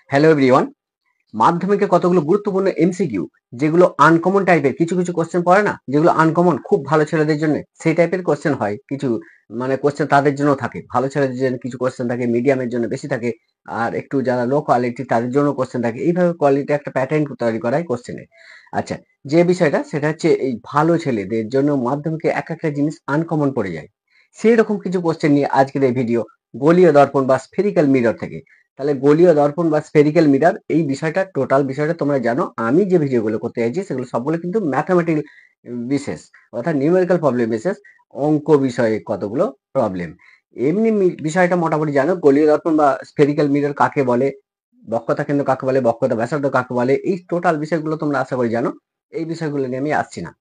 Hello everyone, মাধ্যমিকে কতগুলো গুরুত্বপূর্ণ এমসিকিউ যেগুলো আনকমন টাইপের, কিছু কিছু কোশ্চেন পড়ে না যেগুলো আনকমন, খুব ভালো ছেলেদের জন্য সেই টাইপের কোশ্চেন হয়। কিছু মানে কোশ্চেন তাদের জন্য থাকে, ভালো ছেলেদের জন্য কিছু কোশ্চেন থাকে, মিডিয়ামের জন্য বেশি থাকে, আর একটু যারা লো কোয়ালিটি তাদের জন্য কোশ্চেন থাকে। এইভাবে কোয়ালিটি একটা প্যাটার্ন তৈরি করা হয় কোশ্চেনের। আচ্ছা, যে বিষয়টা সেটা হচ্ছে এই ভালো ছেলেদের জন্য মাধ্যমিকে এক একটা জিনিস আনকমন পড়ে যায়, সেই রকম কিছু কোশ্চেন নিয়ে আজকের এই ভিডিও। গোলীয় দর্পণ বা স্ফেরিক্যাল মিরর থেকে। তাহলে গোলীয় দর্পণ বা স্ফেরিক্যাল মিরর এই বিষয়টা, টোটাল বিষয়টা তোমরা জানো। আমি যে ভিডিওগুলো করতে চাইছি সেগুলো সবগুলো কিন্তু ম্যাথামেটিক্যাল বিশেষ, অর্থাৎ নিউমেরিক্যাল প্রবলেম বিশেষ, অঙ্ক বিষয়ে কতগুলো প্রবলেম। এমনি বিষয়টা মোটামুটি জানো, গোলীয় দর্পণ বা স্ফেরিক্যাল মিরর কাকে বলে, বক্রতা কেন্দ্র কাকে বলে, বক্রতা ব্যাসার্ধ কাকে বলে, এই টোটাল বিষয়গুলো তোমরা আশা করি জানো। এই বিষয়গুলো নিয়ে আমি আসছি না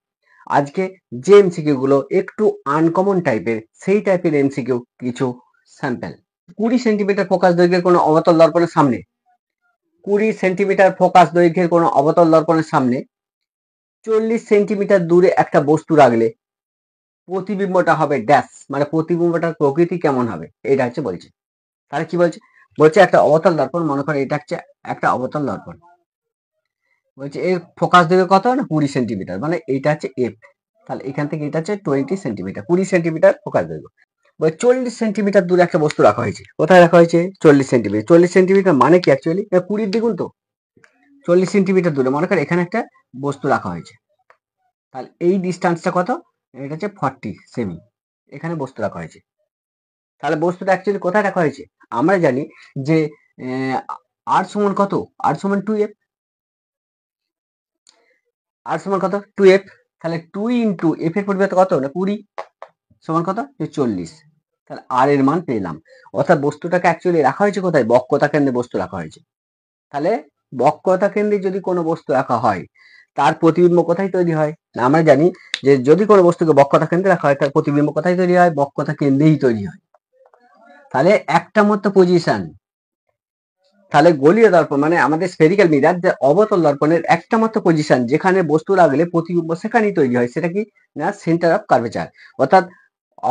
আজকে। যে এমসিকিউ গুলো একটু আনকমন টাইপের, সেই টাইপের এমসিকিউ কিছু স্যাম্পল। 20 সেন্টিমিটার ফোকাস দৈর্ঘ্যের কোনো অবতল দর্পণের সামনে, 20 সেন্টিমিটার ফোকাস দৈর্ঘ্যের কোনো অবতল দর্পণের সামনে 40 সেন্টিমিটার দূরে একটা বস্তু রাখলে প্রতিবিম্বটা হবে ড্যাশ, মানে প্রতিবিম্বটার প্রকৃতি কেমন হবে এটা হচ্ছে বলছে। তাহলে কি বলছে? বলছে একটা অবতল দর্পণ, মনে করো এটা হচ্ছে একটা অবতল দর্পণ। বলছে এর ফোকাস দৈর্ঘ্য কত না 20 সেন্টিমিটার, মানে এইটা হচ্ছে এফ। তাহলে এখান থেকে এটা হচ্ছে 20 সেন্টিমিটার, 20 সেন্টিমিটার ফোকাস দৈর্ঘ্য। 40 সেন্টিমিটার দূরে একটা বস্তু রাখা হয়েছে। কোথায় রাখা হয়েছে? 40 সেন্টিমিটার। 40 সেন্টিমিটার মানে কি অ্যাকচুয়ালি 20 দ্বিগুণ তো। 40 সেন্টিমিটার দূরে মনে কর এখানে একটা বস্তু রাখা হয়েছে। তাহলে এই ডিস্টেন্সটা কত? এটা হচ্ছে 40 সেমি। এখানে বস্তু রাখা হয়েছে। তাহলে বস্তুটা অ্যাকচুয়ালি কোথায় রাখা হয়েছে? আমরা জানি যে আর সমান কত? আর সমান 2f। আর সমান কত? 2f। তাহলে 2 ইন্টু এফ এর পরিবর্তে কত না 20 সমান কত? 40। তাহলে আর এর মান পেলাম। অর্থাৎ বস্তুটাকে অ্যাকচুয়ালি রাখা হয়েছে কোথায়? বক্রতা কেন্দ্রে বস্তু রাখা হয়েছে। তাহলে বক্রতা কেন্দ্রে যদি কোনো বস্তু রাখা হয় তার প্রতিবিম্ব কোথায় তৈরি হয়? না আমরা জানি যে যদি কোনো বস্তুকে বক্রতা কেন্দ্রে রাখা হয় তার প্রতিবিম্ব কোথায় তৈরি হয়? বক্রতা কেন্দ্রেই তৈরি হয়। তাহলে একটা মতো পজিশন। তাহলে গোলীয় দর্পণ মানে আমাদের স্ফেরিক্যাল মিরর, যে অবতল দর্পণের একটা মাত্র পজিশন যেখানে বস্তু রাখলে প্রতিবিম্ব সেখানেই তৈরি হয়, সেটা কি না সেন্টার অফ কার্ভেচার। অর্থাৎ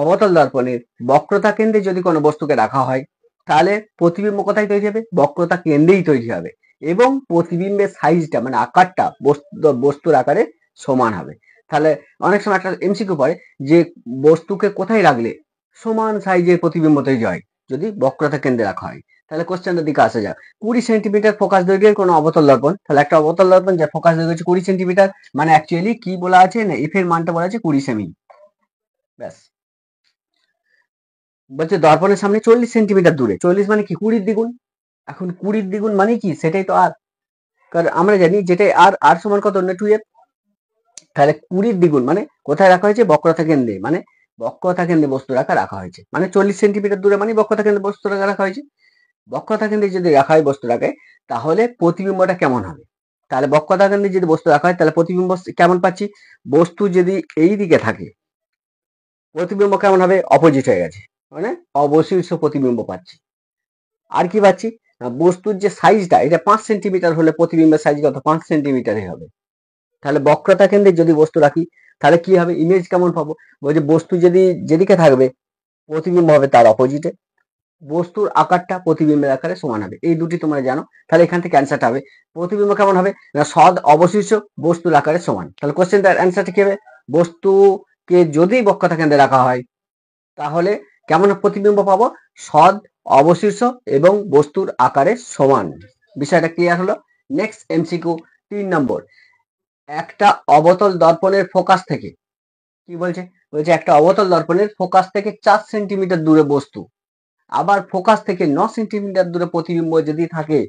অবতল দর্পণের বক্রতা কেন্দ্রে যদি কোনো বস্তুকে রাখা হয় তাহলে প্রতিবিম্ব কোথায় তৈরি হবে? বক্রতা কেন্দ্রেই তৈরি হবে, এবং প্রতিবিম্বের সাইজটা মানে আকারটা বস্তুর আকারে সমান হবে। তাহলে অনেক সময় একটা এমসিকিউ পড়ে যে বস্তুকে কোথায় রাখলে সমান সাইজের প্রতিবিম্ব তৈরি হয় যদি বক্রতা কেন্দ্রে রাখা হয়। তাহলে কোশ্চেনটার দিকে আসা যাক। 20 সেন্টিমিটার ফোকাস দৈর্ঘ্যের কোনো অবতল দর্পণ। তাহলে একটা অবতল দর্পণ যার ফোকাস দৈর্ঘ্য হচ্ছে 20 সেন্টিমিটার, মানে অ্যাকচুয়ালি কি বলা আছে না এফ এর মানটা বলা আছে 20 সেমি। ব্যাস। বলছে দর্পণের সামনে 40 সেন্টিমিটার দূরে, 40 মানে কি 20 দ্বিগুণ। এখন 20 দ্বিগুণ মানে কি? সেটাই তো আর। কারণ আমরা জানি যেটাই আর, আর সমান কত না 2f। তাহলে 20 দ্বিগুণ মানে কোথায় রাখা হয়েছে? বক্রতা কেন্দ্রে, মানে বক্রতা কেন্দ্রে বস্তু রাখা হয়েছে, মানে 40 সেন্টিমিটার দূরে মানে বক্রতা কেন্দ্রে বস্তু রাখা হয়েছে। বক্রতা কেন্দ্রে যদি রাখা হয় বস্তুটাকে, তাহলে প্রতিবিম্বটা কেমন হবে? তাহলে বক্রতা কেন্দ্রে যদি বস্তু রাখা হয় তাহলে প্রতিবিম্ব কেমন পাচ্ছি? বস্তু যদি এই দিকে থাকে প্রতিবিম্ব কেমন হবে? অপোজিট হয়ে গেছে, মানে অবশিষ্ট প্রতিবিম্ব পাচ্ছি। আর কি পাচ্ছি? বস্তুর যে সাইজটা, এটা 5 সেন্টিমিটার হলে প্রতিবিম্বের সাইজ কত? 5 সেন্টিমিটারই হবে। তাহলে বক্রতা কেন্দ্রে যদি বস্তু রাখি তাহলে কি হবে? ইমেজ কেমন পাবো? বলছে বস্তু যদি যেদিকে থাকবে প্রতিবিম্ব হবে তার অপোজিটে, বস্তুর আকারটা প্রতিবিম্বের আকারে সমান হবে। এই দুটি তোমরা জানো। তাহলে এখান থেকে অ্যান্সারটা হবে প্রতিবিম্ব কেমন হবে না সদ অবশিষ্ট বস্তুর আকারে সমান। তাহলে কোশ্চেনটার অ্যান্সারটা কি হবে? বস্তুকে যদি বক্রতা কেন্দ্রে রাখা হয় তাহলে কেমন প্রতিবিম্ব পাবো? সদ অবশিষ্ট এবং বস্তুর আকারে সমান। বিষয়টা ক্লিয়ার হলো। নেক্সট এমসিকিউ 3 নম্বর। একটা অবতল দর্পণের ফোকাস থেকে, কি বলছে? বলছে একটা অবতল দর্পণের ফোকাস থেকে 4 সেন্টিমিটার দূরে বস্তু, আবার ফোকাস থেকে 9 সেন্টিমিটার দূরে প্রতিবিম্ব যদি থাকে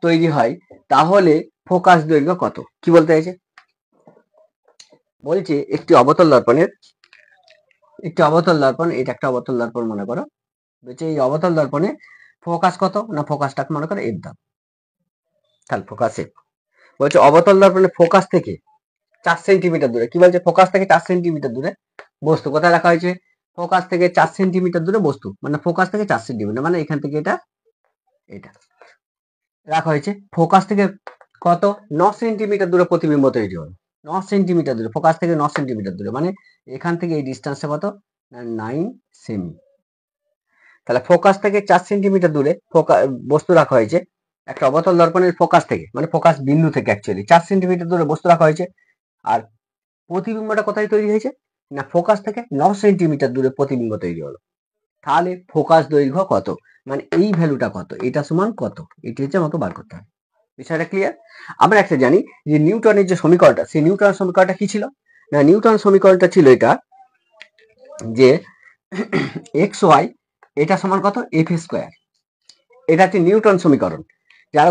তৈরি হয়, তাহলে ফোকাস দৈর্ঘ্য কত? কি বলতে চাইছে? বলছে একটি অবতল দর্পণ, এটা একটা অবতল দর্পণ মনে করো। বলছে এই অবতল দর্পণে ফোকাস কত না ফোকাসটাকে মনে করো এফ দাও। তাহলে ফোকাস এফ। বলছে অবতল দর্পণে ফোকাস থেকে 4 সেন্টিমিটার দূরে, কি বলছে? ফোকাস থেকে 4 সেন্টিমিটার দূরে বস্তু কোথায় রাখা হয়েছে? ফোকাস থেকে 4 সেন্টিমিটার দূরে বস্তু, মানে ফোকাস থেকে 4 সেন্টিমিটার, মানে এখান থেকে এটা এটা রাখা হয়েছে। ফোকাস থেকে কত? 9 সেন্টিমিটার দূরে প্রতিবিম্ব তৈরি হবে। 9 সেন্টিমিটার দূরে, ফোকাস থেকে 9 সেন্টিমিটার দূরে, মানে এখান থেকে এই ডিস্টেন্সটা কত না 9 সেমি। তাহলে ফোকাস থেকে 4 সেন্টিমিটার দূরে বস্তু রাখা হয়েছে, একটা অবতল দর্পণের ফোকাস থেকে, মানে ফোকাস বিন্দু থেকে অ্যাকচুয়ালি 4 সেন্টিমিটার দূরে বস্তু রাখা হয়েছে, আর প্রতিবিম্বটা কোথায় তৈরি হয়েছে না ফোকাস থেকে 9 সেন্টিমিটার দূরে প্রতিবিম্ব তৈরি হলো। তাহলে ফোকাস দৈর্ঘ্য কত, মানে এই ভ্যালুটা কত, এটা সমান কত, এটি হচ্ছে আমাকে বার করতে হবে। বিষয়টা ক্লিয়ার? আমরা একটা জানি যে নিউটনের যে সমীকরণটা, সেই নিউটনের সমীকরণটা কি ছিল না, নিউটন সমীকরণটা ছিল এটা যে এক্স ওয়াই এটা সমান কত এফ স্কোয়ার। এটা হচ্ছে নিউটন সমীকরণ। যারা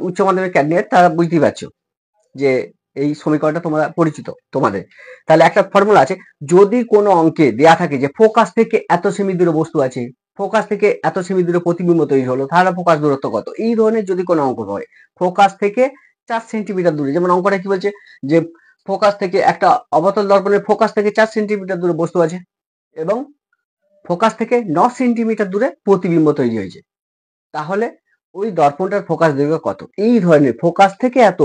উচ্চ মাধ্যমিক ক্যান্ডিডেট তারা বুঝতেই পারছো যে এই সমীকরণটা তোমরা পরিচিত তোমাদের। তাহলে একটা ফর্মুলা আছে, যদি কোনো অঙ্কে দেয়া থাকে যে ফোকাস থেকে এত সেমি দূরে বস্তু আছে, ফোকাস থেকে এত সেমি দূরে প্রতিবিম্ব তৈরি হলো, তাহলে ফোকাস দূরত্ব কত, এই ধরনের যদি কোনো অঙ্ক হয় ফোকাস থেকে 4 সেন্টিমিটার দূরে, যেমন অঙ্কটা কি বলছে যে ফোকাস থেকে একটা অবতল দর্পণের ফোকাস থেকে 4 সেন্টিমিটার দূরে বস্তু আছে এবং ফোকাস থেকে 9 সেন্টিমিটার দূরে প্রতিবিম্ব তৈরি হয়েছে, তাহলে ওই দর্পণটার ফোকাস দৈর্ঘ্য কত, এই ধরনের ফোকাস থেকে এত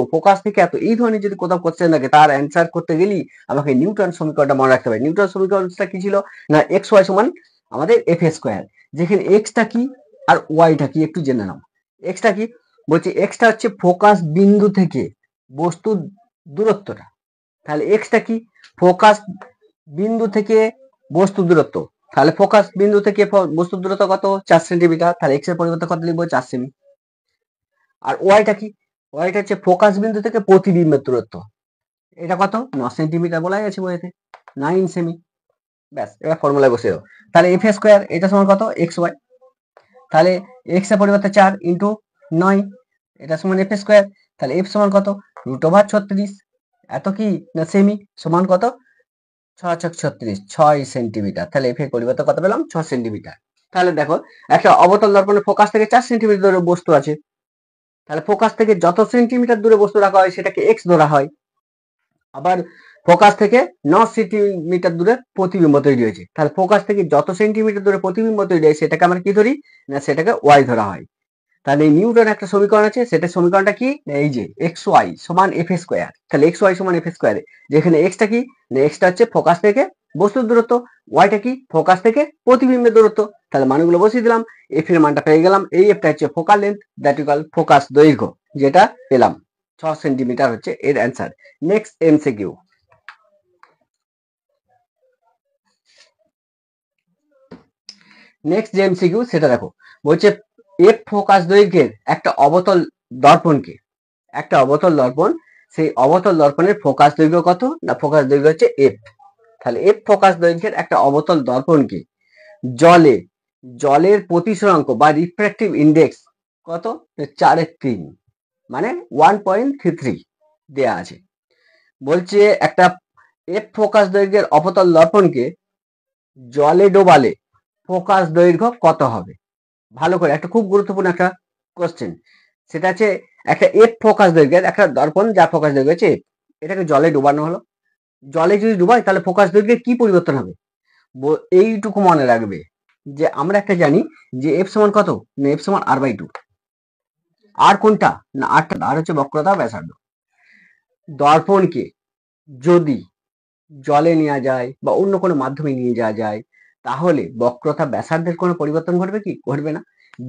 এই ধরনের যদি কোথাও কোশ্চেন থাকে তার অ্যান্সার করতে গেলেই আমাকে নিউটন সমীকরণটা মনে রাখতে হবে। নিউটন সমীকরণটা কি ছিল না এক্স ওয়াই সমান আমাদের এফ স্কোয়ার, যেখানে এক্সটা কি আর ওয়াইটা কি একটু জেনে নাও। এক্সটা কি বলছি, এক্সটা হচ্ছে ফোকাস বিন্দু থেকে বস্তুর দূরত্বটা, তাহলে এক্সটা কি ফোকাস বিন্দু থেকে বস্তুর দূরত্ব, তাহলে ফোকাস বিন্দু থেকে বস্তুর দূরত্ব কত 4 সেন্টিমিটার, তাহলে এক্স এর পরিবর্তে কত লিখবো 4 সেমি। আর ওয়াইটা কি, ওয়াইটা হচ্ছে ফোকাস বিন্দু থেকে প্রতিবিম্বের দূরত্ব, এটা কত 9 সেন্টিমিটার বলাই আছে বইতে 9 সেমি। ব্যাস, এবার ফর্মুলায় বসে দাও। তাহলে এফ স্কোয়ার এটা সমান কত এক্স ওয়াই, তাহলে এক্স এর পরিবর্তে 4 ইন্টু 9 এটা সমান এফ স্কোয়ার, তাহলে এফ সমান কত √36, এত কি না সেমি সমান কত 6×36 6 সেন্টিমিটার, তাহলে এফ এর পরিবর্তে কত পেলাম 6 সেন্টিমিটার। তাহলে দেখো একটা অবতল দর্পণের ফোকাস থেকে 4 সেন্টিমিটার দূরে বস্তু আছে, তাহলে ফোকাস থেকে যত সেন্টিমিটার দূরে বস্তু রাখা হয় সেটাকে এক্স ধরা হয়, আবার ফোকাস থেকে 9 সেন্টিমিটার দূরে প্রতিবিম্ব তৈরি হয়েছে, তাহলে ফোকাস থেকে যত সেন্টিমিটার দূরে প্রতিবিম্ব তৈরি হয় সেটাকে আমরা কি ধরি না সেটাকে ওয়াই ধরা হয়। তাহলে এই নিউটন একটা সমীকরণ আছে, সেটা সমীকরণটা কি এই যে এক্স ওয়াই সমান এফ স্কোয়ার, তাহলে এক্স ওয়াই সমান এফ স্কোয়ার, যেখানে এক্সটা কি না এক্সটা হচ্ছে ফোকাস থেকে বস্তুর দূরত্ব, ওয়াইটা কি ফোকাস থেকে প্রতিবিম্বের দূরত্ব, তাহলে মানগুলো বসিয়ে দিলাম, এফ এর মানটা পেয়ে গেলাম, এই এফটা হচ্ছে focal length that equal focus দৈর্ঘ্য, যেটা পেলাম 6 সেন্টিমিটার হচ্ছে এর অ্যান্সার। নেক্সট এমসিকিউ, নেক্সট যে এমসিকিউ সেটা দেখো, বলছে এফ ফোকাস দৈর্ঘ্যের একটা অবতল দর্পণকে, একটা অবতল দর্পণ, সেই অবতল দর্পণের ফোকাস দৈর্ঘ্য কত না ফোকাস দৈর্ঘ্য হচ্ছে এফ, তাহলে এফ ফোকাস দৈর্ঘ্যের একটা অবতল দর্পণকে জলে, জলের প্রতিসরাঙ্ক বা রিফ্র্যাক্টিভ ইন্ডেক্স কত 4/3 মানে 1.33 দেয়া আছে। বলছে একটা এফ ফোকাস দৈর্ঘ্যের অবতল দর্পণকে জলে ডোবালে ফোকাস দৈর্ঘ্য কত হবে। ভালো করে, একটা খুব গুরুত্বপূর্ণ একটা কোশ্চেন, সেটা হচ্ছে একটা এফ ফোকাস দৈর্ঘ্যের একটা দর্পণ যার ফোকাস দৈর্ঘ্য হচ্ছে এফ, এটাকে জলে ডুবানো হলো, জলে যদি ডুবাই তাহলে ফোকাস দৈর্ঘ্যের কি পরিবর্তন হবে, এইটুকু মনে রাখবে যে আমরা একটা জানি যে এফ সমান কত না এফ সমান r/2, আর কোনটা না আরটা, আর হচ্ছে বক্রতা ব্যাসার্ধ। দর্পণকে যদি জলে নেওয়া যায় বা অন্য কোনো মাধ্যমে নিয়ে যাওয়া যায় তাহলে বক্রতা ব্যাসার্ধের কোনো পরিবর্তন ঘটবে কি, ঘটবে না,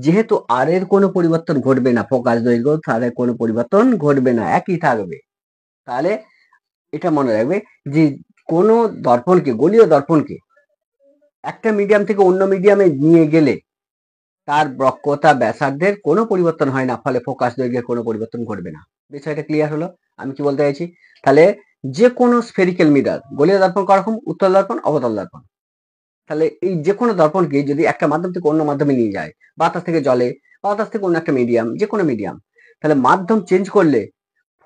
যেহেতু আর এর কোনো পরিবর্তন ঘটবে না, ফোকাস দৈর্ঘ্য তার কোনো পরিবর্তন ঘটবে না, একই থাকবে। তাহলে এটা মনে রাখবে যে কোনো দর্পণকে, গোলীয় দর্পণকে একটা মিডিয়াম থেকে অন্য মিডিয়ামে নিয়ে গেলে তার বক্রতা ব্যাসার্ধের কোনো পরিবর্তন হয় না, ফলে ফোকাস দৈর্ঘ্যের কোনো পরিবর্তন ঘটবে না। বিষয়টা ক্লিয়ার হলো আমি কি বলতে চাইছি। তাহলে যে কোনো স্ফেরিক্যাল মিরর, গোলীয় দর্পণ করকম, উত্তল দর্পণ, অবতল দর্পণ, তাহলে এই যে কোনো দর্পণকে যদি একটা মাধ্যম থেকে অন্য মাধ্যমে নিয়ে যায়, বাতাস থেকে জলে, বাতাস থেকে অন্য একটা মিডিয়াম, যে কোনো মিডিয়াম, তাহলে মাধ্যম চেঞ্জ করলে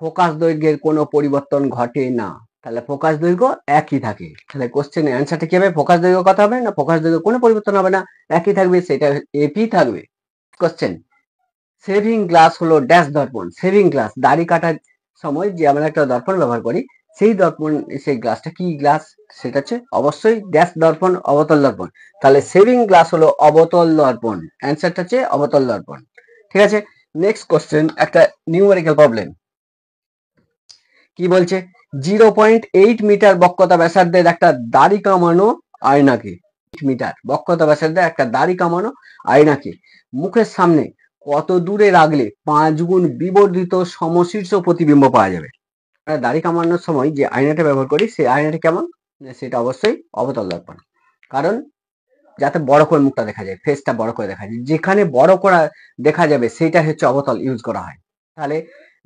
ফোকাস দৈর্ঘ্যের কোনো পরিবর্তন ঘটে না, তাহলে ফোকাস দৈর্ঘ্য একই থাকে। তাহলে কোশ্চেনের অ্যান্সারটা কি হবে, ফোকাস দৈর্ঘ্য কত হবে না ফোকাস দৈর্ঘ্য কোনো পরিবর্তন হবে না, একই থাকবে, সেটা এপি থাকবে। কোশ্চেন, সেভিং গ্লাস হলো ড্যাশ দর্পণ, সেভিং গ্লাস দাড়ি কাটার সময় যে আমরা একটা দর্পণ ব্যবহার করি, সেই দর্পণ, সেই গ্লাসটা কি গ্লাস, সেটা হচ্ছে অবশ্যই ড্যাশ দর্পণ, অবতল দর্পণ, তাহলে সেভিং গ্লাস হলো অবতল দর্পণ, অ্যান্সারটা হচ্ছে অবতল দর্পণ। ঠিক আছে, নেক্সট কোশ্চেন একটা নিউমেরিক্যাল প্রবলেম, কি বলছে 0.8 মিটার বক্রতা ব্যাসার্ধের একটা দাড়ি কামানো আয়নাকে, মিটার বক্রতা ব্যাসার্ধের একটা দাড়ি কামানো আয়নাকে মুখের সামনে কত দূরে রাখলে 5 গুণ বিবর্ধিত সমশীর্ষ প্রতিবিম্ব পাওয়া যাবে। দাড়ি কামানোর সময় যে আয়নাটা ব্যবহার করি সেই আয়নাটা কেমন, সেটা অবশ্যই অবতল দর্পণ। কারণ যাতে বড় করে মুখটা দেখা যায়, ফেসটা বড় করে দেখা যায়, যেখানে বড় করা দেখা যাবে সেটা হচ্ছে অবতল ইউজ করা হয়। তাহলে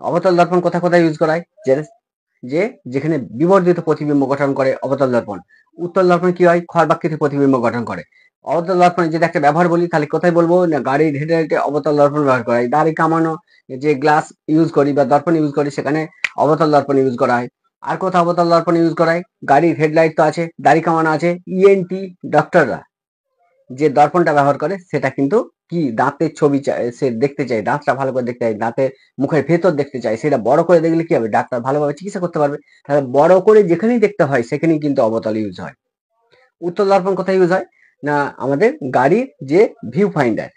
অবতল দর্পণ কোথায় কোথায় ইউজ করা হয়, যেখানে বিবর্ধিত প্রতিবিম্ব গঠন করে অবতল দর্পণ। উত্তল দর্পণ কি হয়, খড়বাকৃতি প্রতিবিম্ব গঠন করে। অবতল দর্পণের যদি একটা ব্যবহার বলি তাহলে কোথায় বলবো না, গাড়ির হেডলাইটে অবতল দর্পণ ব্যবহার করা হয়। দাড়ি কামানো যে গ্লাস ইউজ করি বা দর্পণ ইউজ করি সেখানে অবতল দর্পণ ইউজ করা হয়। আর কোথাও অবতল দর্পণ ইউজ করা হয়, গাড়ির হেডলাইট তো আছে, দাড়ি কামানো আছে, ইএনটি ডক্টররা যে দর্পণটা ব্যবহার করে সেটা কিন্তু কি দাঁতের ছবি সে দেখতে চায়, দাঁতটা ভালো করে দেখতে চায়, দাঁতের মুখের ভেতর দেখতে চায়, সেটা বড় করে দেখলে কি হবে, ডাক্তার ভালোভাবে চিকিৎসা করতে পারবে। তাহলে বড় করে যেখানেই দেখতে হয় সেখানেই কিন্তু অবতল ইউজ হয়। উত্তল দর্পণ কোথায় ইউজ হয় না, আমাদের গাড়ির যে ভিউ ফাইন্ডার,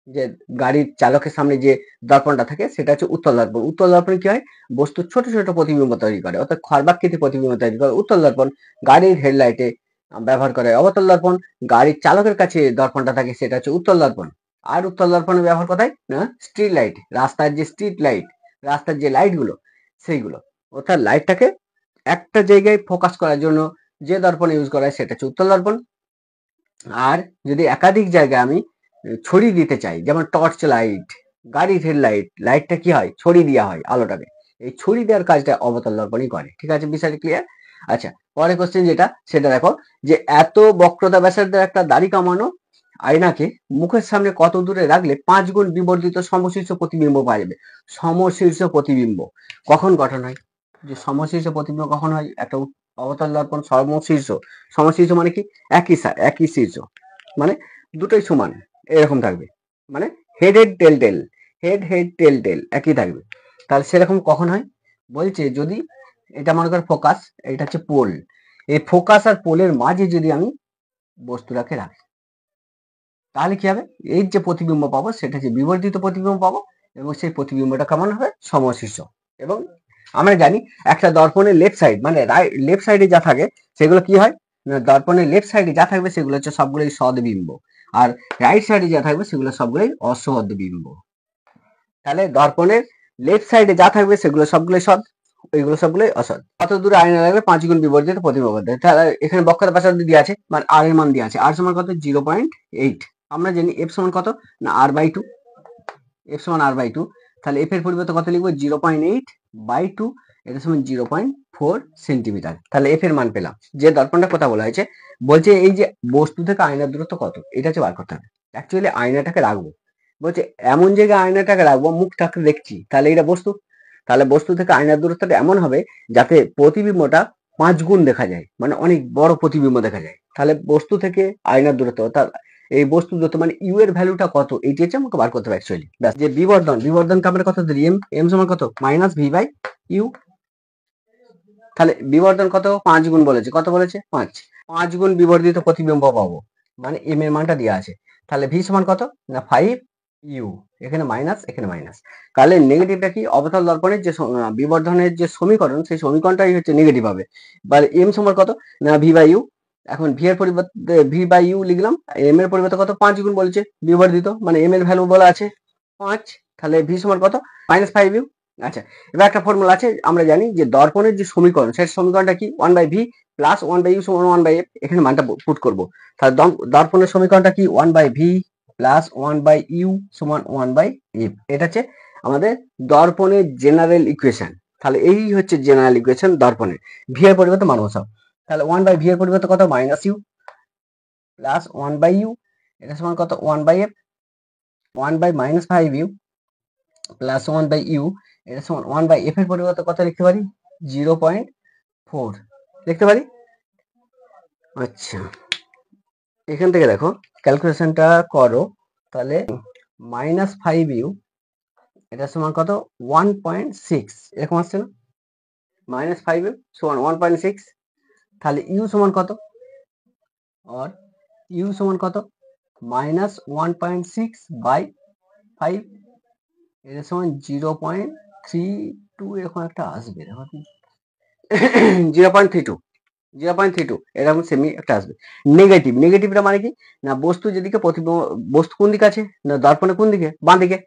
যে গাড়ির চালকের সামনে যে দর্পণটা থাকে সেটা হচ্ছে উত্তল দর্পণ। উত্তল দর্পণ কি হয়, বস্তুর ছোট ছোট প্রতিবিম্ব তৈরি করে, অর্থাৎ খর্বাকৃতি প্রতিবিম্ব তৈরি করে উত্তল দর্পণ। গাড়ির হেডলাইটে ব্যবহার করে অবতল দর্পণ। গাড়ির চালকের কাছে দর্পণটা থাকে সেটা হচ্ছে উত্তল দর্পণ। আর উত্তল দর্পণের ব্যবহার কোথায় না, স্ট্রিট লাইট, রাস্তার যে স্ট্রিট লাইট, রাস্তার যে লাইটগুলো সেইগুলো, অর্থাৎ লাইটটাকে একটা জায়গায় ফোকাস করার জন্য যে দর্পণ ইউজ করা হয় সেটা হচ্ছে উত্তল দর্পণ। আর যদি একাধিক জায়গায় আমি ছড়িয়ে দিতে চাই, যেমন টর্চ লাইট, গাড়ির হেডলাইট, লাইটটা কি হয় ছড়িয়ে দেওয়া হয় আলোটাকে, এই ছড়িয়ে দেওয়ার কাজটা অবতল দর্পণই করে। ঠিক আছে, বিষয়টা ক্লিয়ার? আচ্ছা, পরের কোশ্চেন যেটা সেটা দেখো, যে এত বক্রতা ব্যাসার্ধের একটা দাড়ি কামানো আয়নাকে মুখের সামনে কত দূরে রাখলে 5 গুণ বিবর্ধিত সমশীর্ষ প্রতিবিম্ব পাওয়া যাবে। সমশীর্ষ প্রতিবিম্ব কখন গঠন হয়, যে সমশীর্ষ প্রতিবিম্ব কখন হয়, একটা অবতল দর্পণ সমশীর্ষ, সমশীর্ষ মানে কি একই শীর্ষ, মানে দুটোই সমান এরকম থাকবে, মানে হেড হেড টেল টেল, হেড হেড টেল টেল একই থাকবে। তাহলে সেরকম কখন হয়, বলছে যদি এটা মনে কর ফোকাস, এটা হচ্ছে পোল, এই ফোকাস আর পোলের মাঝে যদি আমি বস্তুটাকে রাখি তাহলে কি হবে, এই যে প্রতিবিম্ব পাবো সেটা হচ্ছে বিবর্ধিত প্রতিবিম্ব পাবো, এবং সেই প্রতিবিম্বটা কেমন হবে, সমশীর্ষ। এবং আমরা জানি একটা দর্পণের লেফট সাইড মানে লেফট সাইডে যা থাকে সেগুলো কি হয় না, দর্পণের লেফট সাইডে যা থাকবে সেগুলো হচ্ছে সবগুলোই সদ্বিম্ব, আর রাইট সাইডে যা থাকবে সেগুলো সবগুলোই অসদ্বিম্ব। তাহলে দর্পণের লেফট সাইডে যা থাকবে সেগুলো সবগুলোই সৎ, ওইগুলো সবগুলোই অসৎ। কত দূরে আয়না লাগবে 5 গুণ বিবর্ধিত প্রতিবিম্ব করতে। তাহলে এখানে বক্রতা ব্যাসার্ধ দিয়ে আছে, মানে আর এর মান দিয়ে আছে, আর সমান কত 0.8। আমরা জানি এফ সমান কত না r/2, এফ সমান r/2। তাহলে এফ এর পরিবর্তে কত লিখবো 0.8/2, এটা সমান 0.4 সেন্টিমিটার। তাহলে এফ এর মান পেলাম। যে দর্পণটা কথা বলা হয়েছে, বলছে এই যে বস্তু থেকে আয়নার দূরত্ব কত, এটা হচ্ছে বার করতে হবে। অ্যাকচুয়ালি আয়নাটাকে রাখবো, বলছে এমন জায়গায় আয়নাটাকে রাখবো, মুখটাকে দেখছি, তাহলে এটা বস্তু, তাহলে বস্তু থেকে আয়নার দূরত্বটা এমন হবে যাতে প্রতিবিম্বটা 5 গুণ দেখা যায়, মানে অনেক বড় প্রতিবিম্ব দেখা যায়। তাহলে বস্তু থেকে আয়নার দূরত্ব, অর্থাৎ এই বস্তু দূরত্ব মানে ইউ এর ভ্যালুটা কত, এইটি হচ্ছে আমাকে বার করতে হবে অ্যাকচুয়ালি। ব্যাস, যে বিবর্ধনকে আমরা কত ধরি, এম সমান কত -v/u। তাহলে বিবর্ধন কত 5 গুণ বলেছে, কত বলেছে 5 গুণ বিবর্ধিত প্রতিবিম্ব পাবো, মানে এম এর মানটা দেওয়া আছে। তাহলে ভি সমান কত না 5u, এখানে মাইনাস এখানে মাইনাস। তাহলে নেগেটিভটা কি, অবতল দর্পণের যে বিবর্ধনের যে সমীকরণ সেই সমীকরণটাই হচ্ছে নেগেটিভ হবে। বা এম সমান কত না v/u। এখন ভি এর পরিবর্তে v/u লিখলাম, এম এর পরিবর্তে কত 5 গুণ বলেছে বিবর্ধিত, মানে এম এর ভ্যালু বলা আছে 5, তাহলে ভি সমান কত -5u। আচ্ছা, এবার একটা ফর্মুলা আছে, আমরা জানি যে দর্পণের যে সমীকরণ সেই সমীকরণটা কি 1/v প্লাস 1/u সমান 1/f, এখানে মানটা পুট করব। তাহলে দর্পণের সমীকরণটা কি 1/v প্লাস 1/u সমান 1/f, এটা হচ্ছে আমাদের দর্পণের জেনারেল ইকুয়েশন। তাহলে এই হচ্ছে জেনারেল ইকুয়েশন দর্পণের। ভি এর পরিবর্তে মান বসাও, তাহলে 1/v এর পরিবর্তে কত -u প্লাস 1/u, এটা সমান কত 1/f, 1/-5u প্লাস 1/u, এটা সমান 1/f এর পরিবর্তে কত লিখতে পারি 0.4 লিখতে পারি। আচ্ছা, এখান থেকে দেখো ক্যালকুলেশনটা করো, তাহলে -5u এটা সমান কত 1.6, এরকম আসছে না, -5u সমান 1.6। তাহলে u সমান কত, আর u সমান কত -1.6/5, এটা সমান 0.32 এরকম একটা আসবে, 0.32। 0.32 এরকম সেমি একটা আসবে। নেগেটিভ, নেগেটিভটা মানে কি না বস্তু যেদিকে প্রতিবিম্ব, বস্তু কোন দিকে আছে না দর্পণে কোন দিকে, বাঁ দিকে।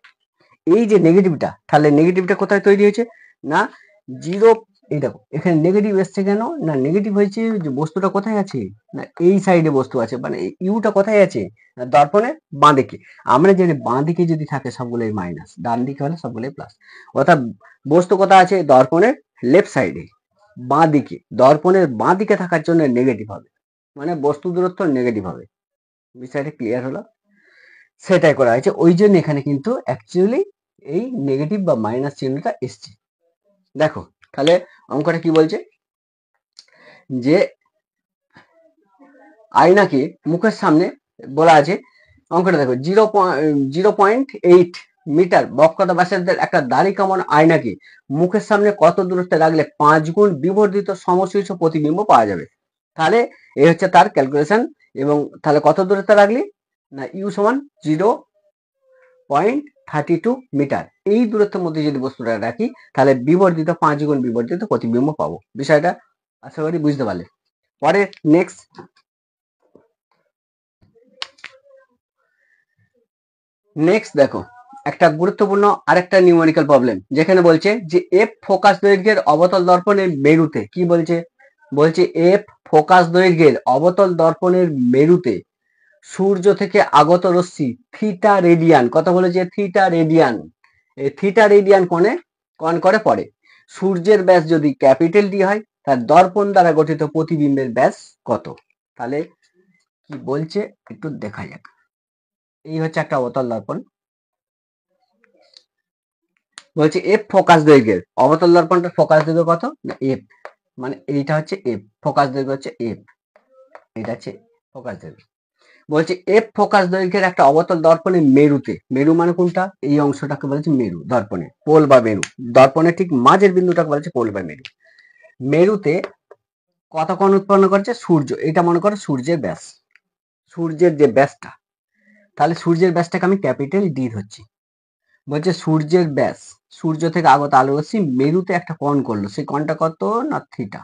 এই যে নেগেটিভটা, তাহলে নেগেটিভটা কোথায় তৈরি হয়েছে না জিরো, এই দেখো এখানে নেগেটিভ এসছে কেন না নেগেটিভ হয়েছে যে বস্তুটা কোথায় আছে না এই সাইডে বস্তু আছে, মানে ইউটা কোথায় আছে না দর্পণের বাঁ দিকে। আমরা জানি বাঁ দিকে যদি থাকে সবগুলোই মাইনাস, ডান দিকে হলে সবগুলোই প্লাস। অর্থাৎ বস্তু কোথায় আছে দর্পণের লেফট সাইডে, বাঁ দিকে, দর্পণের বাঁ দিকে থাকার জন্য নেগেটিভ হবে, মানে বস্তু দূরত্ব নেগেটিভ হবে। বিষয়টা ক্লিয়ার হলো? সেটাই করা হয়েছে, ওই জন্য এখানে কিন্তু অ্যাকচুয়ালি এই নেগেটিভ বা মাইনাস চিহ্নটা এসছে। দেখো তাহলে অঙ্কটা কি বলছে যে আয়নাকে মুখের সামনে বলা আছে, অঙ্কটা দেখো 0.8 মিটার বক্রতা ব্যাসার্ধের একটা দাড়ি কামান আয়নাকে মুখের সামনে কত দূরত্বে রাখলে 5 গুণ বিবর্ধিত সমশীর্ষ প্রতিবিম্ব পাওয়া যাবে। তাহলে এই হচ্ছে তার ক্যালকুলেশন। এবং তাহলে কত দূরত্বে রাখলি না ইউ সমান 0.32 মিটার, এই দূরত্বের মধ্যে যদি বস্তুটা রাখি তাহলে বিবর্ধিত 5 গুণ বিবর্ধিত প্রতিবিম্ব পাবো। বিষয়টা আশা করি বুঝতে পারলে। পরে নেক্সট দেখো একটা গুরুত্বপূর্ণ আরেকটা নিউমেরিক্যাল প্রবলেম, যেখানে বলছে যে এফ ফোকাস দৈর্ঘ্যের অবতল দর্পণের মেরুতে, কি বলছে বলছে এফ ফোকাস দৈর্ঘ্যের অবতল দর্পণের মেরুতে সূর্য থেকে আগত রশ্মি থিটা রেডিয়ান, কথা বলেছে থিটা রেডিয়ান, এই থিটা রেডিয়ান কোণ করে পড়ে। সূর্যের ব্যাস যদি ক্যাপিটাল ডি হয় তার দর্পণ দ্বারা গঠিত প্রতিবিম্বের ব্যাস কত। তাহলে কি বলছে একটু দেখা যাক। এই হচ্ছে একটা অবতল দর্পণ, বলছে এফ ফোকাস দৈর্ঘ্যের, অবতল দর্পণটার ফোকাস দৈর্ঘ্য কত না এফ, মানে এইটা হচ্ছে এফ, ফোকাস দৈর্ঘ্য হচ্ছে এফ, এটা হচ্ছে ফোকাস দৈর্ঘ্য। বলছে এফ ফোকাস দৈর্ঘ্যের একটা অবতল দর্পণের মেরুতে, মেরু মানে কোনটা এই অংশটাকে বলেছে মেরু, দর্পণে পোল বা মেরু, দর্পণের ঠিক মাঝের বিন্দুটাকে বলেছে পোল বা মেরু। মেরুতে কত কোণ উৎপন্ন করছে সূর্য, এটা মনে করো সূর্যের ব্যাস, সূর্যের যে ব্যাসটা, তাহলে সূর্যের ব্যাসটাকে আমি ক্যাপিটাল ডি ধরছি। বলছে সূর্যের ব্যাস, সূর্য থেকে আগত আলো রশ্মি মেরুতে একটা কোণ করলো, সেই কোণটা কত না থিটা,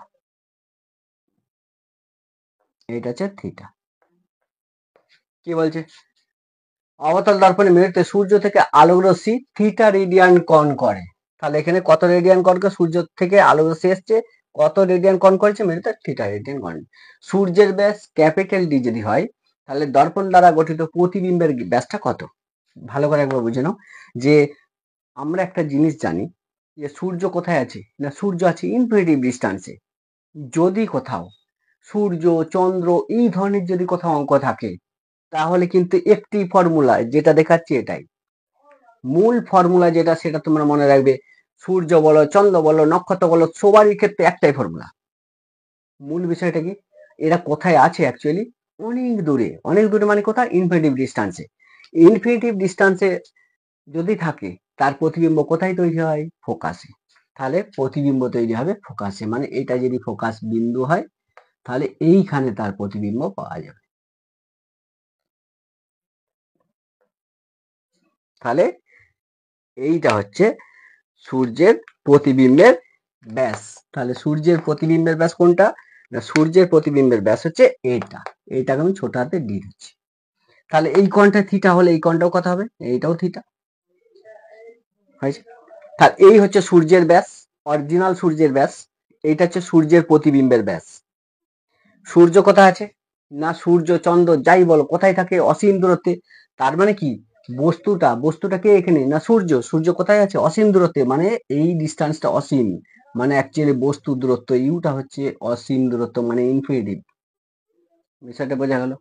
এটা হচ্ছে থিটা। কি বলছে অবতল দর্পণে মেরুতে সূর্য থেকে আলোক রশ্মি থিটা রেডিয়ান কোণ করে, তাহলে এখানে কত রেডিয়ান কোণ করে, সূর্য থেকে আলোক রশ্মি এসছে কত রেডিয়ান কোণ করেছে মেরুতে থিটা রেডিয়ান কোণ। সূর্যের ব্যাস ক্যাপিটাল ডি যদি হয় তাহলে দর্পণ দ্বারা গঠিত প্রতিবিম্বের ব্যাসটা কত। ভালো করে একবার বুঝে নাও যে আমরা একটা জিনিস জানি যে সূর্য কোথায় আছে না সূর্য আছে ইনফিনিটিভ ডিস্টেন্সে। যদি কোথাও সূর্য চন্দ্র এই ধরনের যদি কোথাও অঙ্ক থাকে তাহলে কিন্তু একটি ফর্মুলা যেটা দেখাচ্ছি এটাই মূল ফর্মুলা, যেটা সেটা তোমরা মনে রাখবে। সূর্য বলো চন্দ্র বলো নক্ষত্র বলো সবারই ক্ষেত্রে একটাই ফর্মুলা। মূল বিষয়টা কি এরা কোথায় আছে অ্যাকচুয়ালি অনেক দূরে মানে কোথায় ইনফিনিটিভ ডিস্টেন্সে। ইনফিনিটিভ ডিস্টেন্সে যদি থাকে তার প্রতিবিম্ব কোথায় তৈরি হয় ফোকাসে, তাহলে প্রতিবিম্ব তৈরি হবে ফোকাসে, মানে এটা যদি ফোকাস বিন্দু হয় তাহলে এইখানে তার প্রতিবিম্ব পাওয়া যাবে। তাহলে এইটা হচ্ছে সূর্যের প্রতিবিম্বের ব্যাস। তাহলে সূর্যের প্রতিবিম্বের ব্যাস কোনটা না সূর্যের প্রতিবিম্বের ব্যাস হচ্ছে এইটা, এইটাকে আমি ছোট হাতে ডি দিচ্ছি। তাহলে এই কোণটা থিটা হলে এই কোণটাও কত হবে এইটাও থিটা হয়েছে। তাহলে এই হচ্ছে সূর্যের ব্যাস, অরিজিনাল সূর্যের ব্যাস, এইটা হচ্ছে সূর্যের প্রতিবিম্বের ব্যাস। সূর্য কোথায় আছে না সূর্য চন্দ্র যাই বলো কোথায় থাকে অসীম দূরত্বে, তার মানে কি বস্তুটা কে এখানে না সূর্য কোথায় আছে অসীম দূরত্বে, মানে এই ডিস্টেন্সটা অসীম, মানে অ্যাকচুয়ালি বস্তু দূরত্ব ইউটা হচ্ছে অসীম দূরত্ব মানে ইনফিনিটিভ। বিষয়টা বোঝা গেল।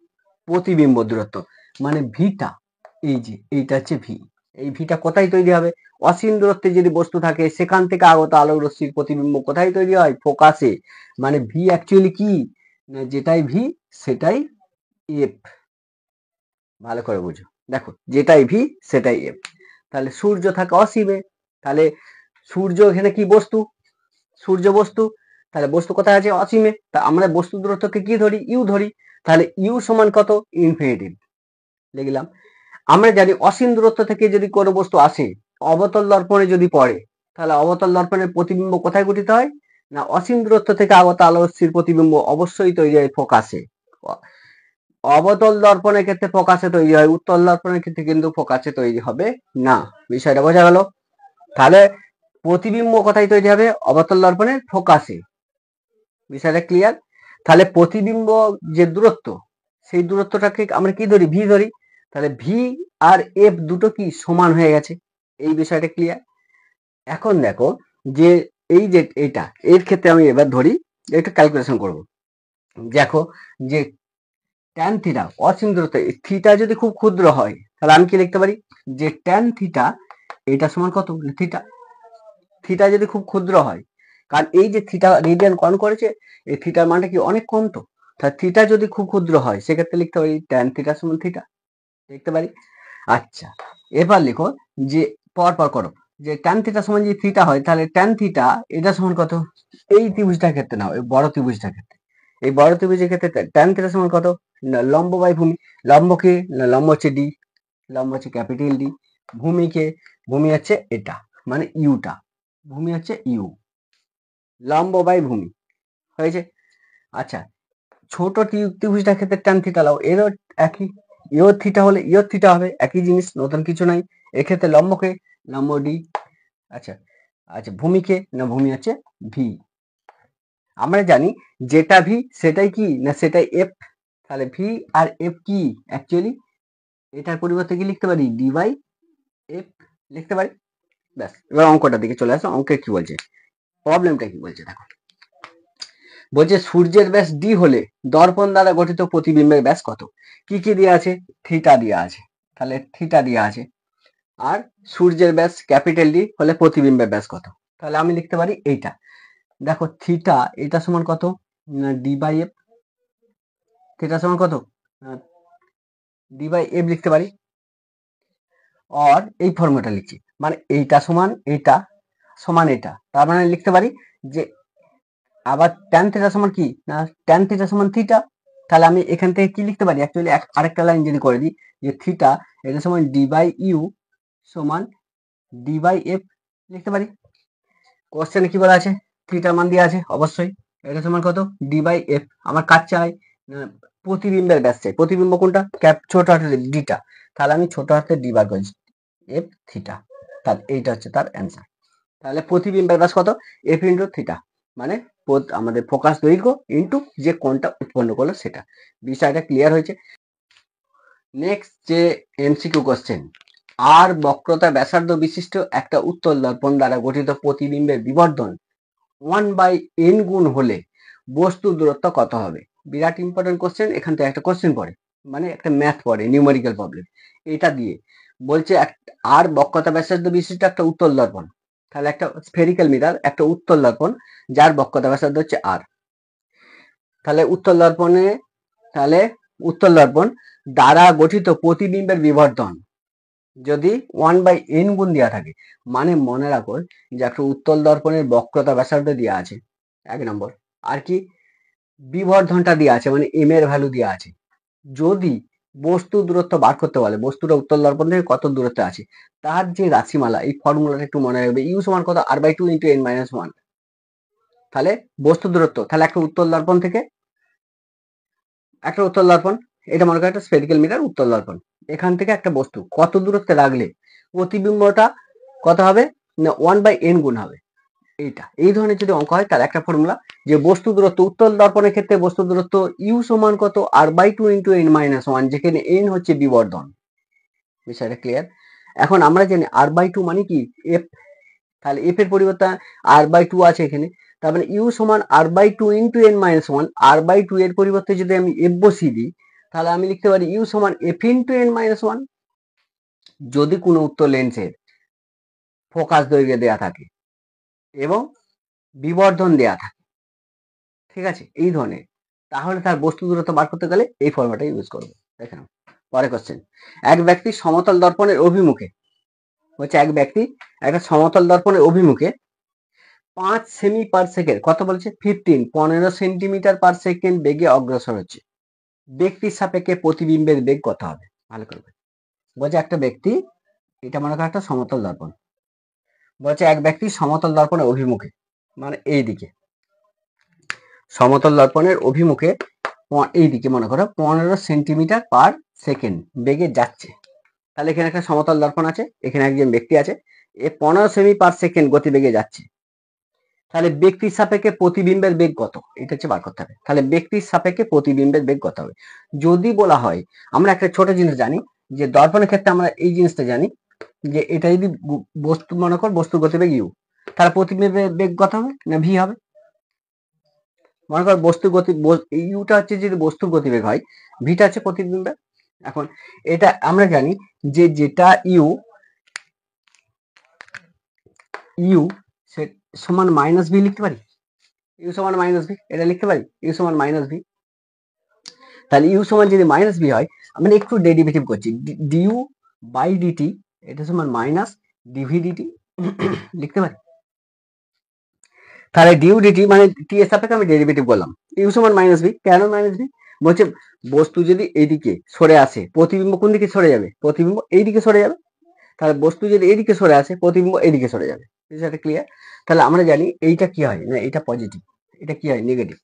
প্রতিবিম্ব দূরত্ব মানে ভিটা, এই যে এইটা হচ্ছে ভি, এই ভিটা কোথায় তৈরি হবে অসীম দূরত্বে যদি বস্তু থাকে সেখান থেকে আগত আলোক রশ্মির প্রতিবিম্ব কোথায় তৈরি হয় ফোকাসে, মানে ভি অ্যাকচুয়ালি কি না যেটাই ভি সেটাই এফ। ভালো করে বুঝো, দেখো যেটাই ভি সেটাই এফ। তাহলে সূর্য থাকে অসীমে, তাহলে সূর্য এখানে কি বস্তু, সূর্য বস্তু, তাহলে বস্তু কোথায় আছে অসীমে, তা আমরা বস্তু দূরত্বকে কি ধরি ইউ ধরি, তাহলে ইউ সমান কত ইনফিনিটিভ লিখলাম। আমরা জানি অসীম দূরত্ব থেকে যদি কোনো বস্তু আসে অবতল দর্পণে যদি পড়ে তাহলে অবতল দর্পণের প্রতিবিম্ব কোথায় গঠিত হয় না অসীম দূরত্ব থেকে আগত আলোকরশ্মির প্রতিবিম্ব অবশ্যই তৈরি হয় ফোকাসে। অবতল দর্পণের ক্ষেত্রে ফোকাসে তৈরি হয়, উত্তল দর্পণের ক্ষেত্রে কিন্তু ফোকাসে তৈরি হবে না। বিষয়টা বোঝা গেল? তাহলে প্রতিবিম্ব কোথায় তৈরি হবে? অবতল দর্পণের ফোকাসে। বিষয়টা ক্লিয়ার? তাহলে প্রতিবিম্ব যে দূরত্ব, সেই দূরত্বটাকে আমরা কি ধরি? ভি ধরি। তাহলে ভি আর এফ দুটো কি সমান হয়ে গেছে, এই বিষয়টা ক্লিয়ার। এখন দেখো যে এই যে এটা, এর ক্ষেত্রে আমি এবার ধরি, একটু ক্যালকুলেশন করব। দেখো যে ট্যান থিটা অসীম দূরত্ব, থিটা যদি খুব ক্ষুদ্র হয় তাহলে আমি কি লিখতে পারি? যে ট্যান থিটা এটা সমান কত? থিটা। থিটা যদি খুব ক্ষুদ্র হয়, কারণ এই যে থিটা রেডিয়ান কোণ করেছে, এই থিটার মানটা কি অনেক কম, তো তাহলে থিটা যদি খুব ক্ষুদ্র হয় সেক্ষেত্রে লিখতে পারি ট্যান থিটা সমান থিটা, লিখতে পারি। আচ্ছা, এবার লিখো যে পর করো, যে ট্যান থিটা সমান যদি থিটা হয় তাহলে ট্যান থিটা এটা সমান কত? এই ত্রিভুজটার ক্ষেত্রে নাও, এই বড় ত্রিভুজটার ক্ষেত্রে, এই বড় ত্রিভুজের ক্ষেত্রে ট্যান থিটা সমান কত? না লম্ব বাই ভূমি। লম্ব কি? না লম্ব হচ্ছে ডি, লম্ব হচ্ছে ক্যাপিটাল ডি। ভূমিকে, ভূমি হচ্ছে এটা মানে ইউটা, ভূমি হচ্ছে ইউ, লম্ব বাই ভূমি হয়েছে। আচ্ছা, ছোট ত্রিভুজটার ক্ষেত্রে ট্যান থিটা লাও, এরও একই, ইও থিটা হলে ইও থিটা হবে, একই জিনিস, নতুন কিছু নাই। এক্ষেত্রে লম্বকে, লম্ব ডি। আচ্ছা আচ্ছা, ভূমিকে, না ভূমি হচ্ছে ভি। আমরা জানি যেটা ভি সেটাই কি? না সেটাই এফ। তাহলে ভি আর এফ কি অ্যাকচুয়ালি? এটার পরিবর্তে কি লিখতে পারি? ডি বাই এফ লিখতে পারি। ব্যাস, এবার অঙ্কটার দিকে চলে আসো। অঙ্কে কি বলছে, প্রবলেমটা কি বলছে দেখো। বলছে সূর্যের ব্যাস ডি হলে দর্পণ দ্বারা গঠিত প্রতিবিম্বের ব্যাস কত? কি কি দেওয়া আছে? থিটা দেওয়া আছে, তাহলে থিটা দেওয়া আছে। আর সূর্যের ব্যাস ক্যাপিটাল ডি হলে প্রতিবিম্বের ব্যাস কত? তাহলে আমি লিখতে পারি এইটা। দেখো থিটা এটা সমান কত? D by F. থিটা সমান কত? ডি বাই এফ লিখতে পারি। আর এই ফর্মুলাটা লিখছি, মানে এইটা সমান এইটা সমান এটা, তার মানে লিখতে পারি যে আবার ট্যান থিটা সমান কি? না ট্যান থিটা সমান থিটা। তাহলে আমি এখান থেকে কি লিখতে পারি? অ্যাকচুয়ালি আরেকটা লাইন যদি করে দিই, যে থিটা এটা সমান ডি বাই ইউ সমান ডি বাই এফ লিখতে পারি। কোশ্চেনে কি বলা আছে? থিটার মান দেওয়া আছে অবশ্যই। এটা সমান কত? D by F. আমার কাজ চাই না প্রতিবিম্বের ব্যাস চাই। প্রতিবিম্ব কোনটা? ছোট হাতের ডিটা। তাহলে আমি ছোট হাতের ডি বার করেছি, এফ থিটা। তাহলে এইটা হচ্ছে তার অ্যান্সার। তাহলে প্রতিবিম্বের ব্যাস কত? এফ ইন্টু থিটা, মানে আমাদের ফোকাস দৈর্ঘ্য ইন্টু যে কোণটা উৎপন্ন করলো সেটা। বিষয়টা ক্লিয়ার হয়েছে? নেক্সট যে এমসিকিউ কোশ্চেন, আর বক্রতা ব্যাসার্ধ বিশিষ্ট একটা উত্তল দর্পণ দ্বারা গঠিত প্রতিবিম্বের বিবর্ধন 1/n গুণ হলে বস্তুর দূরত্ব কত হবে? বিরাট ইম্পর্টেন্ট কোশ্চেন। এখান থেকে একটা কোশ্চেন পড়ে, মানে একটা ম্যাথ পড়ে, নিউমেরিক্যাল প্রবলেম। এটা দিয়ে বলছে আর বক্রতা ব্যাসার্ধ বিশিষ্ট একটা উত্তল দর্পণ, তাহলে একটা স্ফেরিক্যাল মিরর, একটা উত্তল দর্পণ যার বক্রতা ব্যাসার্ধ হচ্ছে আর। তাহলে উত্তল দর্পণে, তাহলে উত্তল দর্পণ দ্বারা গঠিত প্রতিবিম্বের বিবর্ধন যদি 1/n গুণ দেওয়া থাকে, মানে মনে রাখো যে একটা উত্তল দর্পণের বক্রতা ব্যাসার্ধ দেওয়া আছে, এক নম্বর। আর কি? বিবর্ধনটা দেওয়া আছে, মানে এম এর ভ্যালু দেওয়া আছে। যদি বস্তু দূরত্ব বার করতে বলে, বস্তুটা উত্তল দর্পণ থেকে কত দূরত্বে আছে, তার যে রাশিমালা, এই ফর্মুলাটা একটু মনে রাখবে। ইউ সমান কত? r/2 into n-1। তাহলে বস্তু দূরত্ব, তাহলে একটা উত্তল দর্পণ থেকে, একটা উত্তল দর্পণ, এটা মনে করো একটা স্ফেরিক্যাল মিরর উত্তল দর্পণ, এখান থেকে একটা বস্তু কত দূরত্বে রাখলে প্রতিবিম্বটা কত হবে? না 1/n গুণ হবে। এইটা, এই ধরনের যদি অঙ্ক হয় তাহলে একটা ফর্মুলা, যে বস্তু দূরত্ব উত্তল দর্পণের ক্ষেত্রে বস্তু দূরত্ব ইউ সমান কত? r/2 ইন্টু n-1, যেখানে n হচ্ছে বিবর্ধন। বিষয়টা ক্লিয়ার? এখন আমরা জানি r/2 মানে কি? এফ। তাহলে এফ এর পরিবর্তে r/2 আছে এখানে, তার মানে ইউ সমান r/2 ইন্টু n-1। r/2 এর পরিবর্তে যদি আমি এফ বসিয়ে দিই, তাহলে আমি লিখতে পারি ইউ সমান এফ ইন্টু n-1। যদি কোনো উত্তল লেন্সের ফোকাস দৈর্ঘ্য দেয়া থাকে এবং বিবর্ধন দেয়া থাকে, ঠিক আছে, এই ধরনের, তাহলে তার বস্তু দূরত্ব বার করতে গেলে এই ফর্মুলাটা ইউজ করবো। দেখেন পরে কোশ্চেন, এক ব্যক্তি সমতল দর্পণের অভিমুখে, হচ্ছে এক ব্যক্তি একটা সমতল দর্পণের অভিমুখে 5 সেমি পার সেকেন্ড, কত বলছে? 15 সেন্টিমিটার পার সেকেন্ড বেগে অগ্রসর হচ্ছে। ব্যক্তির সাপেক্ষে প্রতিবিম্বের বেগ কত হবে? ভালো করবে। বলছে একটা ব্যক্তি, এটা মনে করো একটা সমতল দর্পণ, বলছে এক ব্যক্তি সমতল দর্পণের অভিমুখে, মানে এই দিকে সমতল দর্পণের অভিমুখে এইদিকে মনে করো 15 সেন্টিমিটার পার সেকেন্ড বেগে যাচ্ছে। তাহলে এখানে একটা সমতল দর্পণ আছে, এখানে একজন ব্যক্তি আছে, এ 15 সেমি পার সেকেন্ড গতিবেগে যাচ্ছে। তাহলে ব্যক্তির সাপেক্ষে প্রতিবিম্বের বেগ কত, এটা হচ্ছে বার করতে হবে। তাহলে ব্যক্তির সাপেক্ষে প্রতিবিম্বের বেগ কত হবে যদি বলা হয়, আমরা একটা ছোট জিনিস জানি যে দর্পণের ক্ষেত্রে আমরা এই জিনিসটা জানি যে এটা যদি বস্তু মনে কর, বস্তুর গতিবেগ ইউ, তাহলে প্রতিবিম্বের বেগ কত হবে না ভি হবে। মনে কর বস্তুর গতি, ইউটা হচ্ছে যদি বস্তুর গতিবেগ হয়, ভিটা হচ্ছে প্রতিবিম্বের। এখন এটা আমরা জানি যে যেটা ইউ ইউ সমান মাইনাস ভি লিখতে পারি, ইউ সমান মাইনাস ভি, এটা লিখতে পারি ইউ সমান মাইনাস ভি। তাহলে ইউ সমান যদি মাইনাস ভি হয়, আমরা একটু ডেরিভেটিভ করছি, ডিউ বাই ডিটি এটা সমান মাইনাস ডিভি ডিটি লিখতে পারি। তাহলে ডিউ ডিটি মানে টি এর সাপেক্ষে আমি ডেরিভেটিভ করলাম, ইউ সমান মাইনাস ভি। কেন মাইনাস ভি? বলছে বস্তু যদি এইদিকে সরে আসে, প্রতিবিম্ব কোন দিকে সরে যাবে? প্রতিবিম্ব এইদিকে সরে যাবে। তাহলে বস্তু যদি এইদিকে সরে আসে, প্রতিবিম্ব এইদিকে সরে যাবে। বিষয়টা ক্লিয়ার? তাহলে আমরা জানি এইটা কি হয় না, এটা পজিটিভ, এটা কি হয় নেগেটিভ।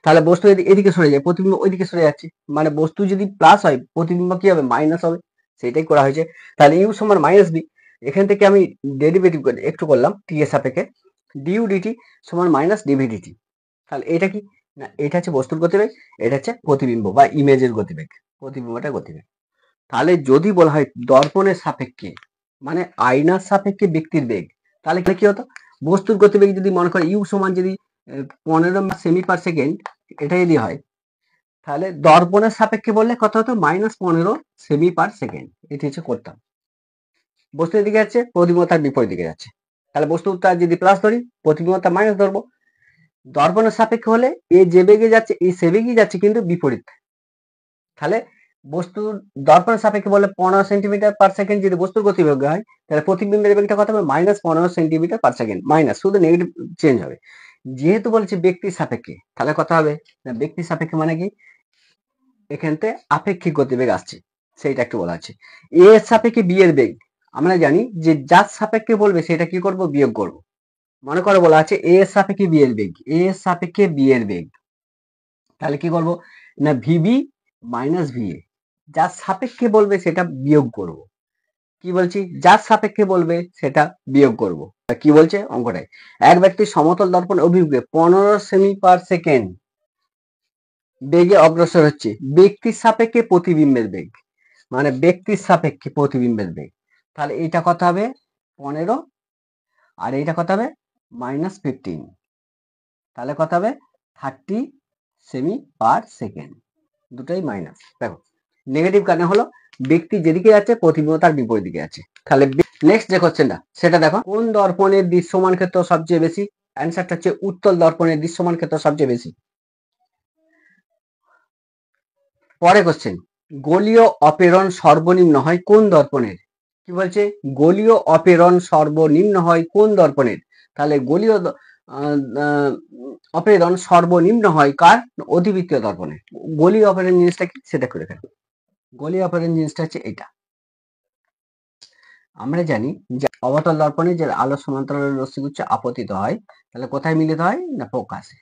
তাহলে বস্তু যদি এদিকে সরে যায়, প্রতিবিম্ব ওইদিকে সরে যাচ্ছে, মানে বস্তু যদি প্লাস হয় প্রতিবিম্ব কি হবে? মাইনাস হবে। সেটাই করা হয়েছে। তাহলে ইউ সমান মাইনাস বি, এখান থেকে আমি ডেরিভেটিভ একটু করলাম টি এর সাপেক্ষে, ডিউ ডিটি সমান মাইনাস ডিভি ডিটি। তাহলে এটা কি না, এটা হচ্ছে বস্তুর গতিবেগ, এটা হচ্ছে প্রতিবিম্ব বা ইমেজের গতিবেগ, প্রতিবিম্বটা গতিবেগ। তাহলে যদি বলা হয় দর্পণের সাপেক্ষে মানে আয়নার সাপেক্ষে ব্যক্তির বেগ, তাহলে কি হতো? বস্তুর গতিবেগ যদি মনে করে ইউ সমান যদি 15 সেমি পার সেকেন্ড, এটা যদি হয়, তাহলে দর্পণের সাপেক্ষে বললে কত হতো? -15 সেমি পার সেকেন্ড। এটি হচ্ছে করতাম। বস্তু এদিকে যাচ্ছে, প্রতিবিম্ব তার বিপরীত দিকে যাচ্ছে। তাহলে বস্তুটা যদি প্লাস ধরি, প্রতিবিম্ব তার মাইনাস ধরবো। দর্পণের সাপেক্ষে হলে এ যে বেগে যাচ্ছে এই সে বেগেই যাচ্ছে, কিন্তু বিপরীত। তাহলে বস্তুর দর্পণের সাপেক্ষে বলে 15 সেন্টিমিটার পার সেকেন্ড যদি বস্তুর গতিবেগ হয়, তাহলে প্রতিবিম্বের বেগটা কত হবে? -15 সেন্টিমিটার পার সেকেন্ড। মাইনাস, শুধু নেগেটিভ চেঞ্জ হবে। যেহেতু বলছে ব্যক্তির সাপেক্ষে, তাহলে কত হবে না, ব্যক্তির সাপেক্ষে মানে কি, এখানতে আপেক্ষিক গতিবেগ আসছে, সেইটা একটু বলা আছে। এ এর সাপেক্ষে বি এর বেগ, আমরা জানি যে যার সাপেক্ষে বলবে সেটা কি করব? বিয়োগ করব। মনে করো বলা আছে এ এর সাপেক্ষে বি এর বেগ, এ এর সাপেক্ষে বি এর বেগ, তাহলে কি করব না, ভিবি মাইনাস ভিএ, যার সাপেক্ষে বলবে সেটা বিয়োগ করব। কি বলছি? যার সাপেক্ষে বলবে সেটা বিয়োগ করব। কি বলছে অঙ্কটায়? এক ব্যক্তি সমতল দর্পণ অভিমুখে 15 সেমি পার সেকেন্ড বেগে অগ্রসর হচ্ছে, ব্যক্তির সাপেক্ষে প্রতিবিম্বের বেগ, মানে ব্যক্তির সাপেক্ষে প্রতিবিম্বের বেগ। তাহলে এইটা কত হবে? 15, আর এইটা কত হবে? -15। তাহলে কত হবে? 30 সেমি পার সেকেন্ড। দুটাই মাইনাস। দেখো নেগেটিভ কেন হলো? ব্যক্তি যেদিকে যাচ্ছে প্রতিবিম্ব তার বিপরীত দিকে যাচ্ছে। তাহলে নেক্সট যে কোশ্চেনটা সেটা দেখো, কোন দর্পণের দৃশ্যমান ক্ষেত্র সবচেয়ে বেশি? অ্যান্সারটা হচ্ছে উত্তল দর্পণের দৃশ্যমান ক্ষেত্র সবচেয়ে বেশি। পরে কোশ্চেন, গোলীয় অপেরণ সর্বনিম্ন হয় কোন দর্পণের? কি বলছে? গোলীয় অপেরণ সর্বনিম্ন হয় কোন দর্পণের? তাহলে গোলীয় অপেরণ সর্বনিম্ন হয় কার? অধিবৃত্তীয় দর্পণে। গোলীয় অপেরণ জিনিসটা কি সেটা করে ফেলো। গোলীয় অপেরণ জিনিসটা হচ্ছে এটা। আমরা জানি যে অবতল দর্পণে যে আলো সমান্তরাল রশ্মিগুচ্ছ আপতিত হয়, তাহলে কোথায় মিলিত হয় না, ফোকাসে।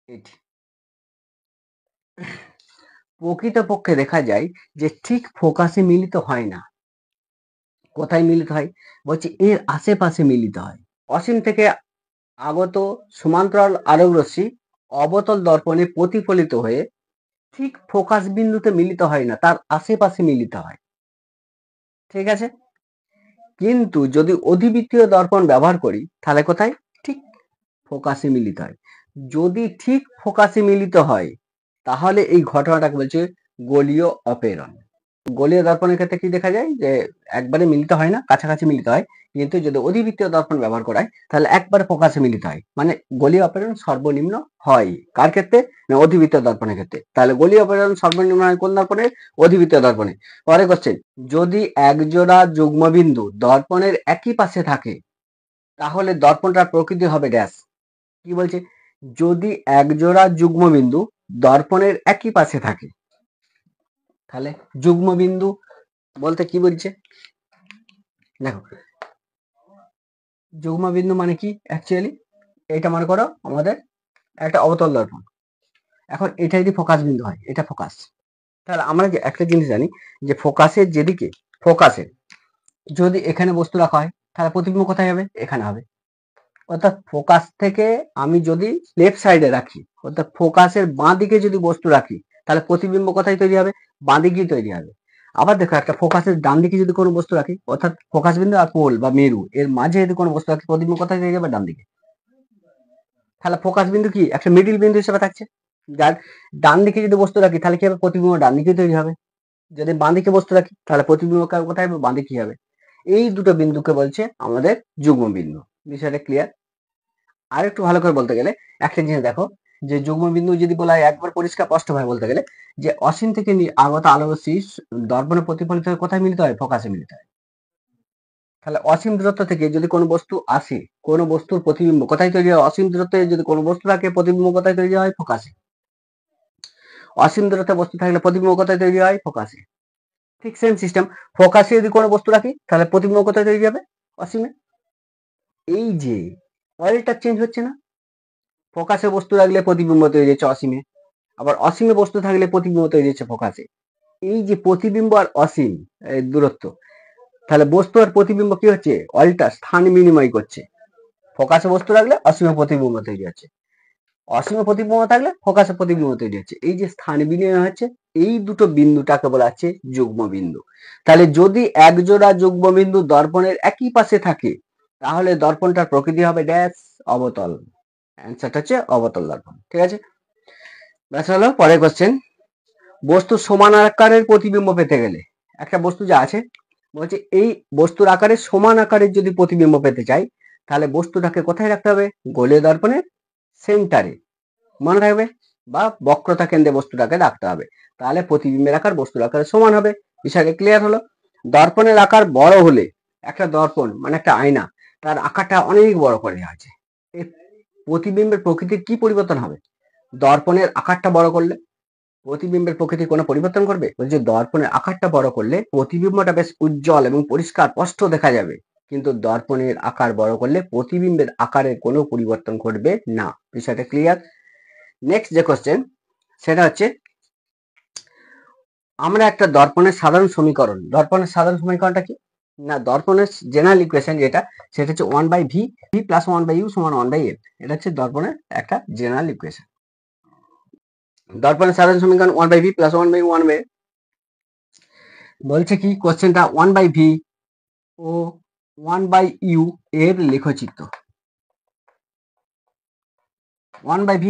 এটি প্রকৃতপক্ষে দেখা যায় যে ঠিক ফোকাসে মিলিত হয় না। কোথায় মিলিত হয়? বলছি এর আশেপাশে মিলিত হয়। অসীম থেকে আগত সমান্তরাল আলোক রশ্মি অবতল দর্পণে প্রতিফলিত হয়ে ঠিক ফোকাস বিন্দুতে মিলিত হয় না, তার আশেপাশে মিলিত হয়। ঠিক আছে? কিন্তু যদি অধিবৃত্তীয় দর্পণ ব্যবহার করি, তাহলে কোথায়? ঠিক ফোকাসে মিলিত হয়। যদি ঠিক ফোকাসে মিলিত হয়, তাহলে এই ঘটনাটাকে বলছে গোলীয় অপেরণ। গোলীয় দর্পণের ক্ষেত্রে কি দেখা যায় যে একবারে মিলিত হয় না, কাছাকাছি মিলিত হয়। কিন্তু যদি অধিবৃত্তীয় দর্পণ ব্যবহার করা হয়, তাহলে একবারে ফোকাসে মিলিত হয়, মানে গোলীয় অপেরণ সর্বনিম্ন হয়। কার ক্ষেত্রে? না, অধিবৃত্তীয় দর্পণের ক্ষেত্রে। তাহলে গোলীয় অপেরণ সর্বনিম্ন হয় কোন দর্পণে? অধিবৃত্তীয় দর্পণে। পরে কোশ্চেন, যদি একজোড়া যুগ্মবিন্দু দর্পণের একই পাশে থাকে, তাহলে দর্পণটার প্রকৃতি হবে ড্যাশ। কি বলছে? যদি একজোড়া যুগ্মবিন্দু দর্পণের একই পাশে থাকে, তাহলে যুগ্মবিন্দু বলতে কি বলছে? দেখো যুগ্মবিন্দু মানে কি অ্যাকচুয়ালি, এটা মনে করো আমাদের একটা অবতল দর্পণ। এখন এটা যদি ফোকাস বিন্দু হয়, এটা ফোকাস, তাহলে আমরা যে একটা জিনিস জানি যে ফোকাসের যেদিকে, ফোকাসের যদি এখানে বস্তু রাখা হয় তাহলে প্রতিবিম্ব কোথায় হবে? এখানে হবে। অর্থাৎ ফোকাস থেকে আমি যদি লেফট সাইডে রাখি, অর্থাৎ ফোকাসের বাঁ দিকে যদি বস্তু রাখি, তাহলে প্রতিবিম্ব কোথায় তৈরি হবে? বাঁ দিকেই তৈরি হবে। আবার দেখো, একটা ফোকাসের ডান দিকে যদি কোনো বস্তু রাখি, অর্থাৎ ফোকাস বিন্দু আর পোল বা মেরু এর মাঝে যদি কোনো বস্তু রাখি, প্রতিবিম্ব কোথায় তৈরি হবে? ডান দিকে। তাহলে ফোকাস বিন্দু কি একটা মিডিল বিন্দু হিসেবে থাকছে। যার ডান দিকে যদি বস্তু রাখি তাহলে কি হবে? প্রতিবিম্ব ডান দিকে তৈরি হবে। যদি বাঁ দিকে বস্তু রাখি তাহলে প্রতিবিম্ব কোথায় হবে? বাঁ দিকে হবে। এই দুটো বিন্দুকে বলছে আমাদের যুগ্ম বিন্দু। বিষয়টা ক্লিয়ার? আর একটু ভালো করে বলতে গেলে একটা জিনিস দেখো, যে যুগ্ম বিন্দু যদি বলা হয় একবার পরিষ্কার স্পষ্টভাবে বলতে গেলে, যে অসীম থেকে আগত আলোরশ্মি দর্পণে প্রতিফলিত হয়ে কোথায় মিলিত হয়? ফোকাসে মিলিত হয়। তাহলে অসীম দূরত্ব থেকে যদি কোনো বস্তু আসে, কোনো বস্তুর প্রতিবিম্ব কোথায় তৈরি হয়? অসীম দূরত্বে যদি কোনো বস্তু থাকে, প্রতিবিম্ব কোথায় তৈরি হয়? ফোকাসে। অসীম দূরত্বে বস্তু থাকলে প্রতিবিম্ব কোথায় তৈরি হয়? ফোকাসে। ঠিক সেম সিস্টেম, ফোকাসে যদি কোনো বস্তু রাখি তাহলে প্রতিবিম্ব কোথায় তৈরি হবে? অসীমে। এই যে পয়েন্টটা চেঞ্জ হচ্ছে না? ফোকাসে বস্তু রাখলে প্রতিবিম্ব তৈরি হচ্ছে অসীমে, আবার অসীমে বস্তু থাকলে প্রতিবিম্ব তৈরি হচ্ছে ফোকাসে। এই যে প্রতিবিম্ব আর অসীম দূরত্ব, তাহলে বস্তু আর প্রতিবিম্ব কি হচ্ছে? অল্টার, স্থান বিনিময় করছে। ফোকাসে বস্তু রাখলে অসীমে প্রতিবিম্ব তৈরি হচ্ছে, অসীমে প্রতিবিম্ব থাকলে ফোকাসে প্রতিবিম্ব তৈরি হচ্ছে। এই যে স্থান বিনিময় হচ্ছে, এই দুটো বিন্দুটাকে বলা হচ্ছে যুগ্ম বিন্দু। তাহলে যদি একজোড়া যুগ্ম বিন্দু দর্পণের একই পাশে থাকে, তাহলে দর্পণটার প্রকৃতি হবে ড্যাশ, অবতল। অ্যান্সারটা হচ্ছে অবতল দর্পণ। ঠিক আছে, ব্যাস হলো। পরের কোশ্চেন, বস্তুর সমান আকারের প্রতিবিম্ব পেতে গেলে, একটা বস্তু যা আছে বলছে এই বস্তুর আকারে সমান আকারের যদি প্রতিবিম্ব পেতে চাই, তাহলে বস্তুটাকে কোথায় রাখতে হবে? গোলীয় দর্পণের সেন্টারে, মনে রাখবে, বা বক্রতা কেন্দ্রে বস্তুটাকে রাখতে হবে। তাহলে প্রতিবিম্বের আকার বস্তুর আকারের সমান হবে। বিষয়টা ক্লিয়ার হলো? দর্পণের আকার বড় হলে, একটা দর্পণ মানে একটা আয়না, তার আকারটা অনেক বড় করে দেওয়া আছে, এই প্রতিবিম্বের প্রকৃতির কি পরিবর্তন হবে? দর্পণের আকারটা বড় করলে প্রতিবিম্বের প্রকৃতি কোনো পরিবর্তন করবে? বলছে দর্পণের আকারটা বড় করলে প্রতিবিম্বটা বেশ উজ্জ্বল এবং পরিষ্কার স্পষ্ট দেখা যাবে, কিন্তু দর্পণের আকার বড় করলে প্রতিবিম্বের আকারের কোনো পরিবর্তন ঘটবে না। বিষয়টা ক্লিয়ার? নেক্সট যে কোশ্চেন, সেটা হচ্ছে আমরা একটা দর্পণের সাধারণ সমীকরণ, দর্পণের সাধারণ সমীকরণটা কি না, দর্পণের জেনারেল ইকুয়েশন যেটা, সেটা হচ্ছে 1/v প্লাস 1/u সমান 1/f। এটা হচ্ছে দর্পণের একটা জেনারেল ইকুয়েশন। দর্পণের সাধারণ সমীকরণ 1/v প্লাস 1/u 1/f। বলছে কি কোশ্চেনটা, 1/v ও 1/u এর লেখচিত্র, 1/v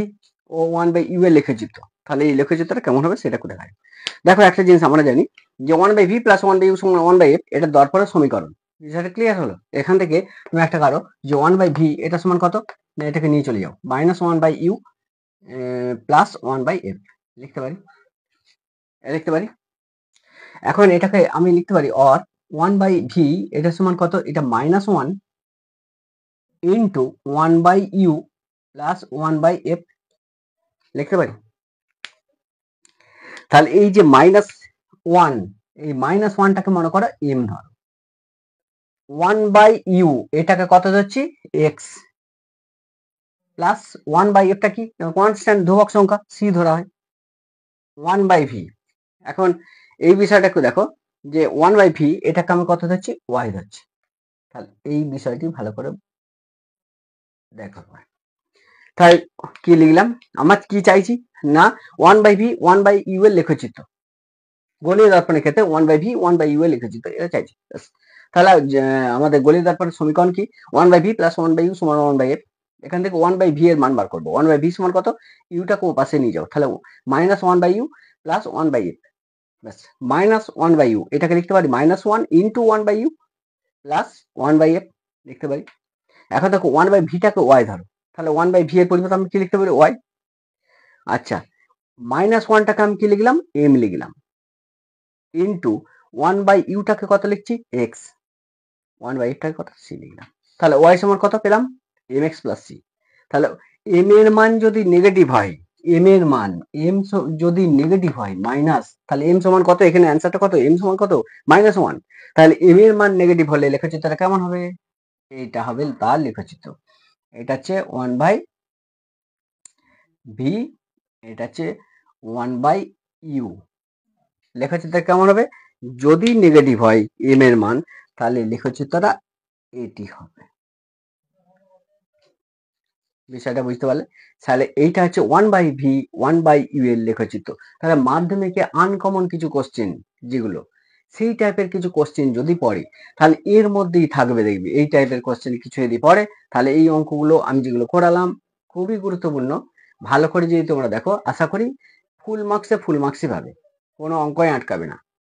ও 1/u এর লেখচিত্র। তাহলে এই লেখচিত্রটা কেমন হবে সেটা করে দেখায়। দেখো, একটা জিনিস আমরা জানি যে 1/v প্লাস 1/u সমান 1/f, এটা দর্পণের সমীকরণ। বিষয়টা ক্লিয়ার হলো? এখান থেকে তুমি একটা কারো যে 1/v এটা সমান কত, না এটাকে নিয়ে চলে যাও, মাইনাস 1/u প্লাস 1/f লিখতে পারি, লিখতে পারি। এখন এটাকে আমি লিখতে পারি অর 1/v এটা সমান কত, এটা minus 1 into 1/u plus 1/f লিখতে পারি। তাহলে এই যে মাইনাস 1, এই মাইনাস 1টাকে মনে করো m ধরো, 1/u এটাকে কত ধরছি? x, প্লাস 1/fটা কি? কনস্ট্যান্ট, ধ্রুবক সংখ্যা c ধরা হয়, 1/v। এখন এই বিষয়টা একটু দেখো যে 1/v এটাকে আমি কত ধরছি? y ধরছি। তাহলে এই বিষয়টি ভালো করে দেখো। তাই কি লিখলাম, আমার কি চাইছি না 1/v 1/u এর লেখচিত্র, গোলীয় দর্পণের ক্ষেত্রে 1/v 1/u এর লেখচিত্র এটা চাইছি। তাহলে আমাদের গোলীয় দর্পণের সমীকরণ কি? 1/v প্লাস 1/u সমান 1/f। এখান থেকে 1/v এর মান বার করবো। 1/v সমান কত? ইউটাকে ও পাশে নিয়ে যাও, তাহলে মাইনাস 1/u প্লাস 1/f, ব্যাস মাইনাস 1/u এটাকে লিখতে পারি minus 1 into 1/u plus 1/f লিখতে পারি। এখন দেখো 1/vটাকে y ধরো, তাহলে 1/v এর পরিবর্তে আমি কি লিখতে পারি? y। আচ্ছা, মাইনাস 1টাকে আমি কি লিখলাম? m লিখলাম, ইন্টু 1/uটাকে কত লিখছি? x, 1/fটাকে কত? c লিখলাম। তাহলে y সমান কত পেলাম? mx plus c। তাহলে m এর মান যদি নেগেটিভ হয়, m এর মান m যদি নেগেটিভ হয় মাইনাস, তাহলে m সমান কত? এখানে অ্যান্সারটা কত? m সমান কত? মাইনাস 1। তাহলে m এর মান নেগেটিভ হলে লেখচিত্রটা কেমন হবে? এইটা হবে তার লেখচিত্র। এটা হচ্ছে 1/v ভি, এটা হচ্ছে 1/u। লেখচিত্র কেমন হবে? যদি নেগেটিভ হয় এম এর মান, তাহলে লেখচিত্রটা এটি হবে। বিষয়টা বুঝতে পারলে? তাহলে এইটা হচ্ছে 1/v 1/u এর লেখচিত্র। তাহলে মাধ্যমিকে আনকমন কিছু কোশ্চেন যেগুলো, সেই টাইপের কিছু কোশ্চেন যদি পড়ে, তাহলে এর মধ্যেই থাকবে দেখবি। এই টাইপের কোশ্চেন কিছু যদি পড়ে, তাহলে এই অঙ্কগুলো আমি যেগুলো করালাম খুবই গুরুত্বপূর্ণ। ভালো করে যদি তোমরা দেখো, আশা করি ফুল মার্কসে ফুল মার্কসই পাবে, কোনো অঙ্কই আটকাবে না।